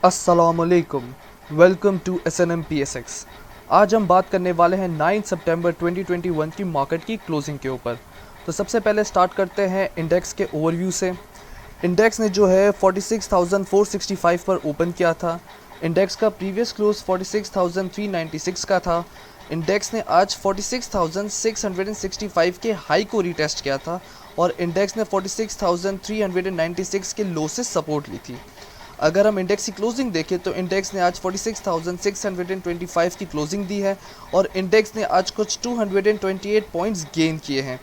अस्सलामुअलैकुम, welcome to SNMPSX। आज हम बात करने वाले हैं 9 सितंबर 2021 की मार्केट की क्लोजिंग के ऊपर। तो सबसे पहले स्टार्ट करते हैं इंडेक्स के ओवरव्यू से। इंडेक्स ने जो है 46,465 पर ओपन किया था। इंडेक्स का प्रीवियस क्लोज 46,396 का था। इंडेक्स ने आज 46,665 के हाई को रीटेस्ट किया था और इंडेक्स ने 46,396 के लो से सपोर्ट ली थी। अगर हम इंडेक्स की क्लोजिंग देखें तो इंडेक्स ने आज 46,625 की क्लोजिंग दी है और इंडेक्स ने आज कुछ 228 पॉइंट्स गेन किए हैं।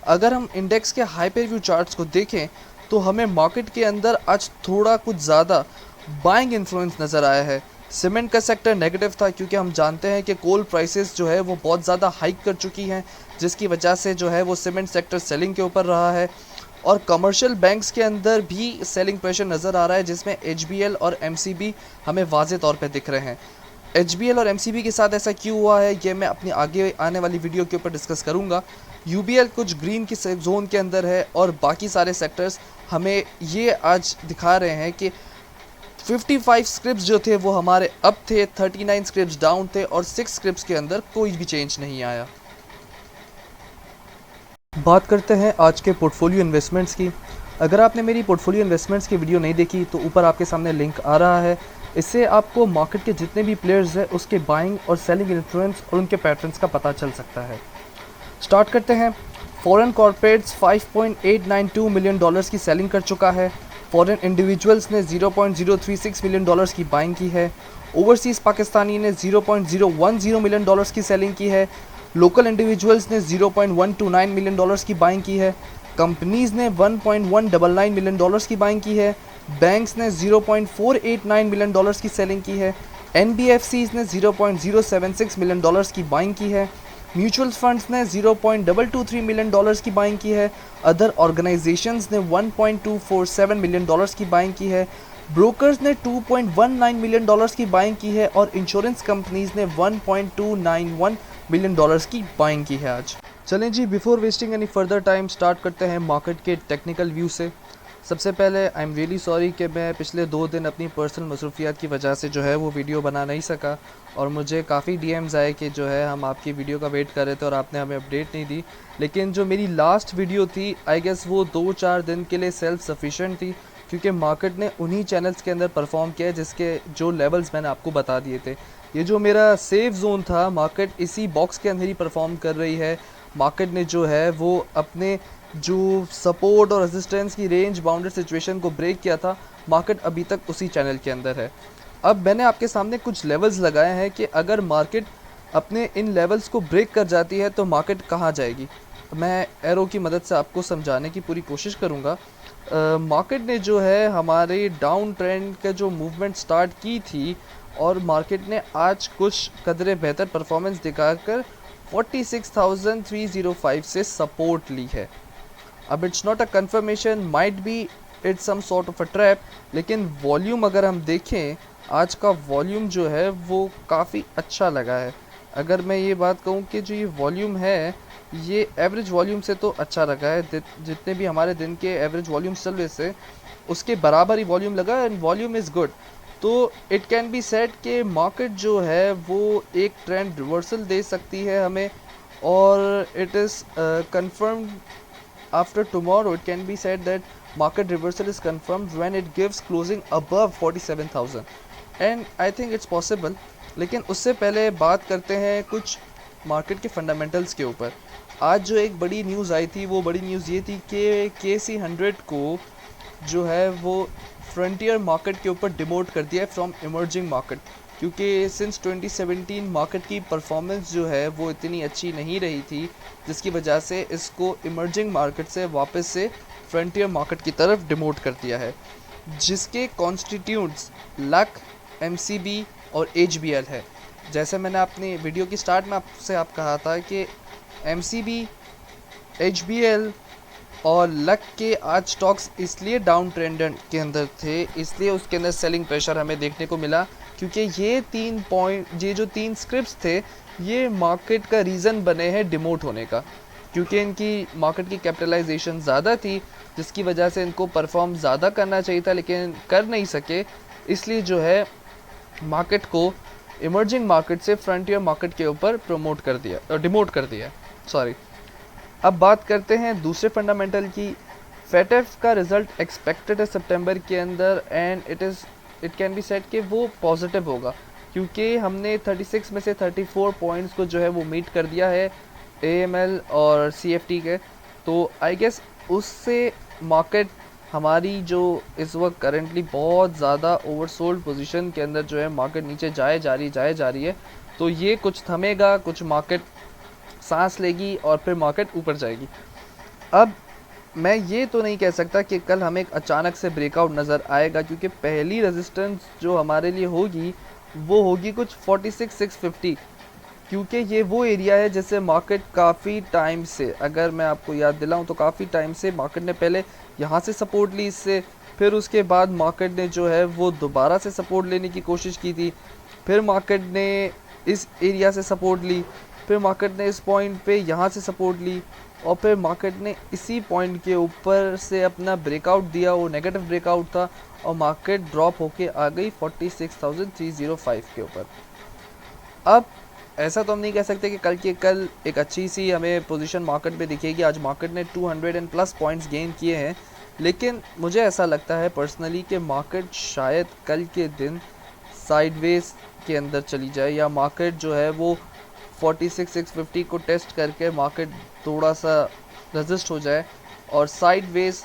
अगर हम इंडेक्स के हाइपरव्यू चार्ट्स को देखें तो हमें मार्केट के अंदर आज थोड़ा कुछ ज़्यादा बाइंग इन्फ्लुएंस नज़र आया है। सीमेंट का सेक्टर नेगेटिव था क्योंकि हम जानते हैं कि कोल प्राइसेस जो है वो बहुत ज़्यादा हाइक कर चुकी हैं, जिसकी वजह से जो है वो सीमेंट सेक्टर सेलिंग के ऊपर रहा है। और कमर्शियल बैंक्स के अंदर भी सेलिंग प्रेशर नज़र आ रहा है, जिसमें HBL और MCB हमें वाज़े तौर पे दिख रहे हैं। HBL और MCB के साथ ऐसा क्यों हुआ है ये मैं अपनी आगे आने वाली वीडियो के ऊपर डिस्कस करूंगा। UBL कुछ ग्रीन की जोन के अंदर है और बाकी सारे सेक्टर्स हमें ये आज दिखा रहे हैं कि 55 स्क्रिप्ट्स जो थे वो हमारे अप थे, 39 स्क्रिप्ट्स डाउन थे और 6 स्क्रिप्ट्स के अंदर कोई भी चेंज नहीं आया। बात करते हैं आज के पोर्टफोलियो इन्वेस्टमेंट्स की। अगर आपने मेरी पोर्टफोलियो इन्वेस्टमेंट्स की वीडियो नहीं देखी तो ऊपर आपके सामने लिंक आ रहा है। इससे आपको मार्केट के जितने भी प्लेयर्स हैं उसके बाइंग और सेलिंग इन्फ्लुएंस और उनके पैटर्न्स का पता चल सकता है। स्टार्ट करते हैं। फॉरेन कॉर्पोरेट्स 5.892 मिलियन डॉलर्स की सेलिंग कर चुका है। फॉरेन इंडिविजुअल्स ने 0.036 मिलियन डॉलर्स की बाइंग की है। ओवरसीज़ पाकिस्तानी ने 0.010 मिलियन डॉलर्स की सेलिंग की है। लोकल इंडिविजुअल्स ने 0.129 मिलियन डॉलर्स की बाइंग की है। कंपनीज़ ने 1.199 मिलियन डॉलर्स की बाइंग की है। बैंक्स ने 0.489 मिलियन डॉलर्स की सेलिंग की है। NBFCs ने 0.076 मिलियन डॉलर्स की बाइंग की है। म्यूचुअल फंड्स ने 0.223 मिलियन डॉलर्स की बाइंग की है। अदर ऑर्गेनाइजेशंस ने 1.247 मिलियन डॉलर्स की बाइंग की है। ब्रोकर्स ने 2.19 मिलियन डॉलर्स की बाइंग की है और इंश्योरेंस कंपनीज ने 1.291 मिलियन डॉलर्स की बाइंग की है आज। चलें जी, before wasting any further time start करते हैं मार्केट के टेक्निकल व्यू से। सबसे पहले आई एम रियली सॉरी कि मैं पिछले 2 दिन अपनी पर्सनल मसरूफियात की वजह से जो है वो वीडियो बना नहीं सका और मुझे काफ़ी DMs आए कि जो है हम आपकी वीडियो का वेट कर रहे थे और आपने हमें अपडेट नहीं दी। लेकिन जो मेरी लास्ट वीडियो थी आई गेस वो 2-4 दिन के लिए सेल्फ सफिशेंट थी, क्योंकि मार्केट ने उन्हीं चैनल्स के अंदर परफॉर्म किया जिसके जो लेवल्स मैंने आपको बता दिए थे। ये जो मेरा सेफ जोन था, मार्केट इसी बॉक्स के अंदर ही परफॉर्म कर रही है। मार्केट ने जो है वो अपने जो सपोर्ट और रेजिस्टेंस की रेंज बाउंडेड सिचुएशन को ब्रेक किया था, मार्केट अभी तक उसी चैनल के अंदर है। अब मैंने आपके सामने कुछ लेवल्स लगाए हैं कि अगर मार्केट अपने इन लेवल्स को ब्रेक कर जाती है तो मार्केट कहाँ जाएगी। मैं एरो की मदद से आपको समझाने की पूरी कोशिश करूँगा। मार्केट ने जो है हमारे डाउन ट्रेंड का जो मूवमेंट स्टार्ट की थी और मार्केट ने आज कुछ कदरे बेहतर परफॉर्मेंस दिखाकर 46,305 से सपोर्ट ली है। अब it's not a confirmation, might be it's some sort of a trap, लेकिन वॉल्यूम अगर हम देखें आज का वॉल्यूम जो है वो काफ़ी अच्छा लगा है। अगर मैं ये बात कहूँ कि जो ये वॉल्यूम है ये एवरेज वॉल्यूम से तो अच्छा लगा है, जितने भी हमारे दिन के एवरेज वॉल्यूम चल रहे से उसके बराबर ही वॉल्यूम लगा एंड वॉल्यूम इज़ गुड। तो इट कैन बी सेड कि मार्केट जो है वो एक ट्रेंड रिवर्सल दे सकती है हमें और it is confirmed after tomorrow. It can be said that market reversal is confirmed when it gives closing above 47,000 and I think it's possible. लेकिन उससे पहले बात करते हैं कुछ मार्केट के फंडामेंटल्स के ऊपर। आज जो एक बड़ी न्यूज़ आई थी वो बड़ी न्यूज़ ये थी कि KC100 को जो है वो फ्रंटियर मार्केट के ऊपर डिमोट कर दिया है फ्रॉम इमर्जिंग मार्केट, क्योंकि सिंस 2017 मार्केट की परफॉर्मेंस जो है वो इतनी अच्छी नहीं रही थी, जिसकी वजह से इसको इमर्जिंग मार्केट से वापस से फ्रंटियर मार्केट की तरफ डिमोट कर दिया है, जिसके कॉन्स्टिट्यूट्स लक, MCB और HBL है। जैसे मैंने अपनी वीडियो की स्टार्ट में आपसे कहा था कि MCB, HBL और लक के आज स्टॉक्स इसलिए डाउन ट्रेंड के अंदर थे, इसलिए उसके अंदर सेलिंग प्रेशर हमें देखने को मिला, क्योंकि ये जो 3 स्क्रिप्ट्स थे ये मार्केट का रीज़न बने हैं डिमोट होने का, क्योंकि इनकी मार्केट की कैपिटलाइजेशन ज़्यादा थी, जिसकी वजह से इनको परफॉर्म ज़्यादा करना चाहिए था लेकिन कर नहीं सके। इसलिए जो है मार्केट को इमर्जिंग मार्केट से फ्रंटियर मार्केट के ऊपर डिमोट कर दिया सॉरी। अब बात करते हैं दूसरे फंडामेंटल की। फेटेफ का रिजल्ट एक्सपेक्टेड है सितंबर के अंदर and it can be said कि वो पॉजिटिव होगा, क्योंकि हमने 36 में से 34 पॉइंट्स को जो है वो मीट कर दिया है AML और CFT के। तो आई गेस उससे मार्केट हमारी जो इस वक्त करेंटली बहुत ज़्यादा ओवरसोल्ड पोजीशन के अंदर जो है मार्केट नीचे जाए जा रही है, तो ये कुछ थमेगा, कुछ मार्केट सांस लेगी और फिर मार्केट ऊपर जाएगी। अब मैं ये तो नहीं कह सकता कि कल हमें एक अचानक से ब्रेकआउट नज़र आएगा, क्योंकि पहली रेजिस्टेंस जो हमारे लिए होगी वो होगी कुछ 46,650, क्योंकि ये वो एरिया है जिससे मार्केट काफ़ी टाइम से, अगर मैं आपको याद दिलाऊं तो काफ़ी टाइम से मार्केट ने पहले यहाँ से सपोर्ट ली इससे, फिर उसके बाद मार्केट ने जो है वो दोबारा से सपोर्ट लेने की कोशिश की थी, फिर मार्केट ने इस एरिया से सपोर्ट ली, फिर मार्केट ने इस पॉइंट पे यहाँ से सपोर्ट ली, और फिर मार्केट ने इसी पॉइंट के ऊपर से अपना ब्रेकआउट दिया, वो नेगेटिव ब्रेकआउट था, और मार्केट ड्रॉप होके आ गई 46,305 के ऊपर। अब ऐसा तो हम नहीं कह सकते कि कल एक अच्छी सी हमें पोजीशन मार्केट पे दिखेगी। आज मार्केट ने 200+ पॉइंट्स गेन किए हैं, लेकिन मुझे ऐसा लगता है पर्सनली कि मार्केट शायद कल के दिन साइडवेज के अंदर चली जाए, या मार्केट जो है वो 46,650 को टेस्ट करके मार्केट थोड़ा सा रेजिस्ट हो जाए, और साइडवेज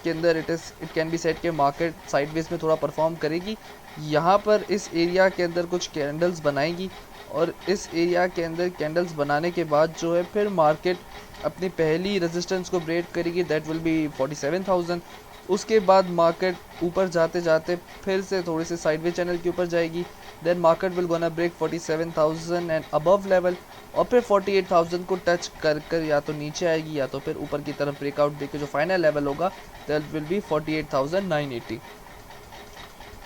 के अंदर इट कैन बी सेड कि मार्केट साइडवेज में थोड़ा परफॉर्म करेगी। यहाँ पर इस एरिया के अंदर कुछ कैंडल्स बनाएगी, और इस एरिया के अंदर कैंडल्स बनाने के बाद जो है फिर मार्केट अपनी पहली रेजिस्टेंस को ब्रेक करेगी, दैट विल बी 47,000। उसके बाद मार्केट ऊपर जाते जाते फिर से थोड़ी सी साइडवे चैनल के ऊपर जाएगी, then market will gonna break 47,000 and above level, और फिर 48,000 को टच कर या तो नीचे आएगी या तो फिर ऊपर की तरफ ब्रेकआउट देके जो फाइनल लेवल होगा दैट विल बी 48,980।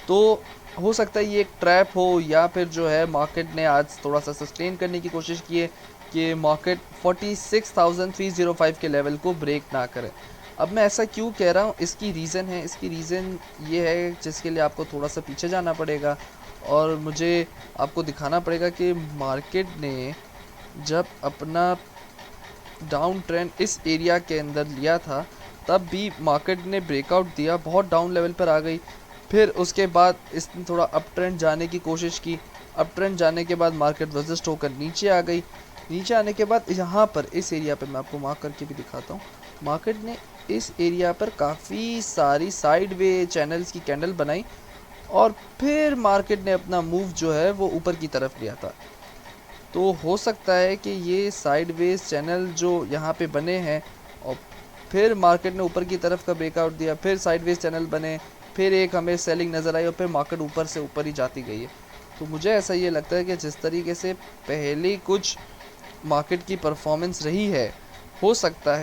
तो हो सकता है ये एक ट्रैप हो, या फिर जो है मार्केट ने आज थोड़ा सा सस्टेन करने की कोशिश की है कि मार्केट 46,305 के लेवल को ब्रेक ना करे। अब मैं ऐसा क्यों कह रहा हूँ, इसकी रीज़न ये है जिसके लिए आपको थोड़ा सा पीछे जाना पड़ेगा, और मुझे आपको दिखाना पड़ेगा कि मार्केट ने जब अपना डाउन ट्रेंड इस एरिया के अंदर लिया था तब भी मार्केट ने ब्रेकआउट दिया, बहुत डाउन लेवल पर आ गई, फिर उसके बाद इसने थोड़ा अप ट्रेंड जाने की कोशिश की, अप ट्रेंड जाने के बाद मार्केट रेजिस्ट होकर नीचे आ गई, नीचे आने के बाद यहाँ पर इस एरिया पर मैं आपको मार्क करके भी दिखाता हूँ, मार्केट ने इस एरिया पर काफ़ी सारी साइडवे चैनल्स की कैंडल बनाई, और फिर मार्केट ने अपना मूव जो है वो ऊपर की तरफ लिया था। तो हो सकता है कि ये साइडवेज चैनल जो यहाँ पे बने हैं, और फिर मार्केट ने ऊपर की तरफ का ब्रेकआउट दिया, फिर साइडवेज चैनल बने, फिर एक हमें सेलिंग नज़र आई, और फिर मार्केट ऊपर से ऊपर ही जाती गई है। तो मुझे ऐसा ये लगता है कि जिस तरीके से पहले कुछ मार्केट की परफॉर्मेंस रही है, हो सकता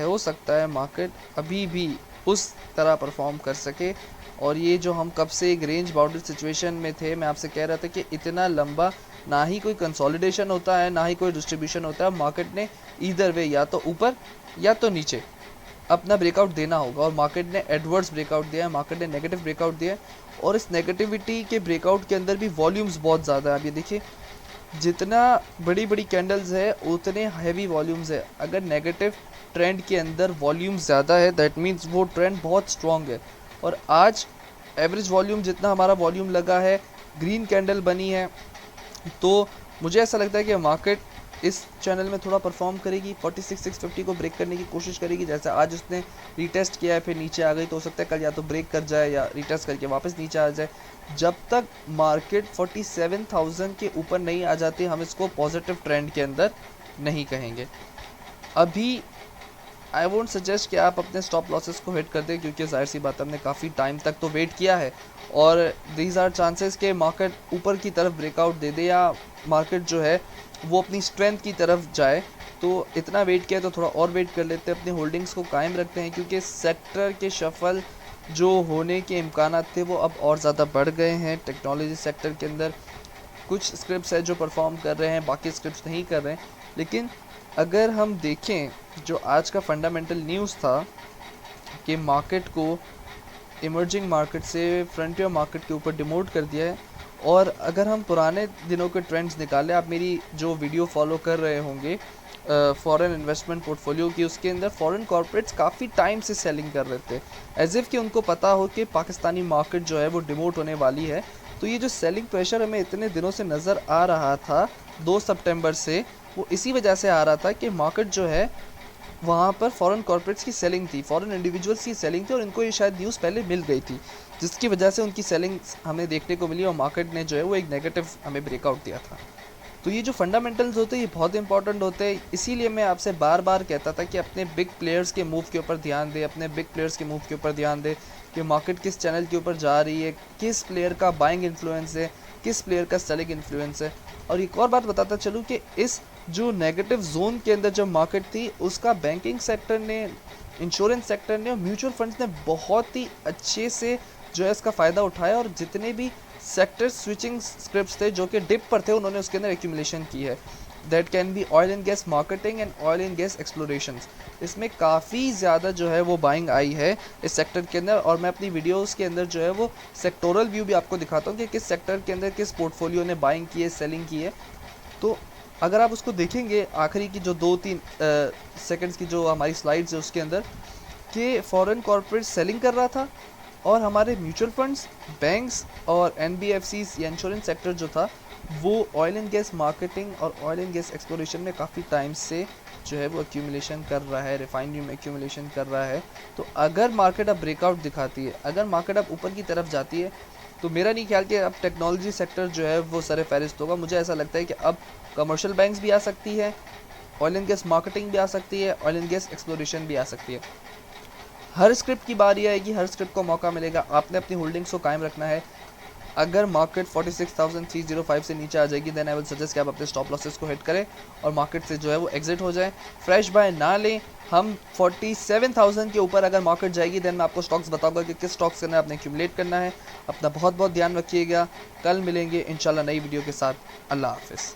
है मार्केट अभी भी उस तरह परफॉर्म कर सके। और ये जो हम कब से एक रेंज बाउंड्री सिचुएशन में थे, मैं आपसे कह रहा था कि इतना लंबा ना ही कोई कंसोलिडेशन होता है ना ही कोई डिस्ट्रीब्यूशन होता है, मार्केट ने ईदर वे या तो ऊपर या तो नीचे अपना ब्रेकआउट देना होगा, और मार्केट ने एडवर्स ब्रेकआउट दिया है, मार्केट ने नेगेटिव ब्रेकआउट दिया है, और इस नेगेटिविटी के ब्रेकआउट के अंदर भी वॉल्यूम्स बहुत ज़्यादा है। अब ये देखिए, जितना बड़ी बड़ी कैंडल्स है उतने हैवी वॉल्यूम्स है। अगर नेगेटिव ट्रेंड के अंदर वॉल्यूम ज़्यादा है दैट मीन्स वो ट्रेंड बहुत स्ट्रॉन्ग है, और आज एवरेज वॉल्यूम जितना हमारा वॉल्यूम लगा है, ग्रीन कैंडल बनी है, तो मुझे ऐसा लगता है कि मार्केट इस चैनल में थोड़ा परफॉर्म करेगी, 46,650 को ब्रेक करने की कोशिश करेगी। जैसे आज उसने रीटेस्ट किया है फिर नीचे आ गई, तो हो सकता है कल या तो ब्रेक कर जाए या रीटेस्ट करके वापस नीचे आ जाए। जब तक मार्केट 47,000 के ऊपर नहीं आ जाती हम इसको पॉजिटिव ट्रेंड के अंदर नहीं कहेंगे। अभी आई वोंट सजेस्ट कि आप अपने स्टॉप लॉसेस को हिट कर दें, क्योंकि जाहिर सी बात हमने काफ़ी टाइम तक तो वेट किया है, और दीज आर चांसेस कि मार्केट ऊपर की तरफ ब्रेकआउट दे दे या मार्केट जो है वो अपनी स्ट्रेंथ की तरफ जाए। तो इतना वेट किया तो थोड़ा और वेट कर लेते हैं, अपने होल्डिंग्स को कायम रखते हैं, क्योंकि सेक्टर के शफल जो होने के इम्कानात थे वो अब और ज़्यादा बढ़ गए हैं। टेक्नोलॉजी सेक्टर के अंदर कुछ स्क्रिप्ट्स है जो परफॉर्म कर रहे हैं, बाकी स्क्रिप्ट्स नहीं कर रहे हैं। लेकिन अगर हम देखें जो आज का फंडामेंटल न्यूज़ था कि मार्केट को इमर्जिंग मार्केट से फ्रंटियर मार्केट के ऊपर डिमोट कर दिया है। और अगर हम पुराने दिनों के ट्रेंड्स निकालें, आप मेरी जो वीडियो फॉलो कर रहे होंगे फॉरेन इन्वेस्टमेंट पोर्टफोलियो की, उसके अंदर फॉरेन कॉर्पोरेट्स काफ़ी टाइम से सेलिंग कर रहे थे, एज इफ़ कि उनको पता हो कि पाकिस्तानी मार्केट जो है वो डिमोट होने वाली है। तो ये जो सेलिंग प्रेशर हमें इतने दिनों से नज़र आ रहा था 2 सितंबर से, वो इसी वजह से आ रहा था कि मार्केट जो है वहाँ पर फॉरेन कॉर्पोरेट्स की सेलिंग थी, फॉरेन इंडिविजुअल्स की सेलिंग थी, और इनको ये शायद न्यूज़ पहले मिल गई थी, जिसकी वजह से उनकी सेलिंग हमें देखने को मिली और मार्केट ने जो है वो एक नेगेटिव हमें ब्रेकआउट दिया था। तो ये जो फंडामेंटल्स होते हैं ये बहुत इंपॉर्टेंट होते हैं, इसीलिए मैं आपसे बार बार कहता था कि अपने बिग प्लेयर्स के मूव के ऊपर ध्यान दें, अपने बिग प्लेयर्स के मूव के ऊपर ध्यान दें कि मार्केट किस चैनल के ऊपर जा रही है, किस प्लेयर का बाइंग इन्फ्लुएंस है, किस प्लेयर का सेलिंग इन्फ्लुएंस है। और एक और बात बताता चलूँ कि इस जो नेगेटिव जोन के अंदर जब मार्केट थी, उसका बैंकिंग सेक्टर ने, इंश्योरेंस सेक्टर ने और म्यूचुअल फंड्स ने बहुत ही अच्छे से जो है इसका फ़ायदा उठाया, और जितने भी सेक्टर स्विचिंग स्क्रिप्ट्स थे जो कि डिप पर थे, उन्होंने उसके अंदर एक्यूमुलेशन की है। That can be oil and gas marketing and oil and gas explorations. इसमें काफ़ी ज़्यादा जो है वो बाइंग आई है इस सेक्टर के अंदर, और मैं अपनी वीडियोस के अंदर जो है वो सेक्टोरल व्यू भी आपको दिखाता हूँ कि किस सेक्टर के अंदर किस पोर्टफोलियो ने बाइंग की है, सेलिंग की है। तो अगर आप उसको देखेंगे आखिरी की जो 2-3 सेकंड्स की जो हमारी स्लाइड्स है उसके अंदर, कि फॉरेन कॉर्पोरेट सेलिंग कर रहा था और हमारे म्यूचुअल फंड्स, बैंक्स और एनबीएफसीज या इंश्योरेंस सेक्टर जो था वो ऑयल एंड गैस मार्केटिंग और ऑयल एंड गैस एक्सप्लोरेशन में काफ़ी टाइम से जो है वो एक्यूमुलेशन कर रहा है, रिफाइनरी में एक्यूमुलेशन कर रहा है। तो अगर मार्केट अब ब्रेकआउट दिखाती है, अगर मार्केट अब ऊपर की तरफ जाती है, तो मेरा नहीं ख्याल कि अब टेक्नोलॉजी सेक्टर जो है वो सर फहरिस्त होगा। मुझे ऐसा लगता है कि अब कमर्शियल बैंक्स भी आ सकती है, ऑयल एंड गैस मार्केटिंग भी आ सकती है, ऑयल एंड गैस एक्सप्लोरेशन भी आ सकती है। हर स्क्रिप्ट की बारी आएगी, हर स्क्रिप्ट को मौका मिलेगा, आपने अपनी होल्डिंग्स को कायम रखना है। अगर मार्केट 46,305 से नीचे आ जाएगी, देन आई विल सजेस्ट कि आप अपने स्टॉप लॉसेस को हिट करें और मार्केट से जो है वो एग्जिट हो जाए, फ्रेश बाय ना लें। हम 47,000 के ऊपर अगर मार्केट जाएगी, देन मैं आपको स्टॉक्स बताऊंगा कि किस स्टॉक्स के अंदर आपने एक्यूमुलेट करना है। अपना बहुत बहुत ध्यान रखिएगा, कल मिलेंगे इंशाल्लाह नई वीडियो के साथ। अल्लाह हाफिज़।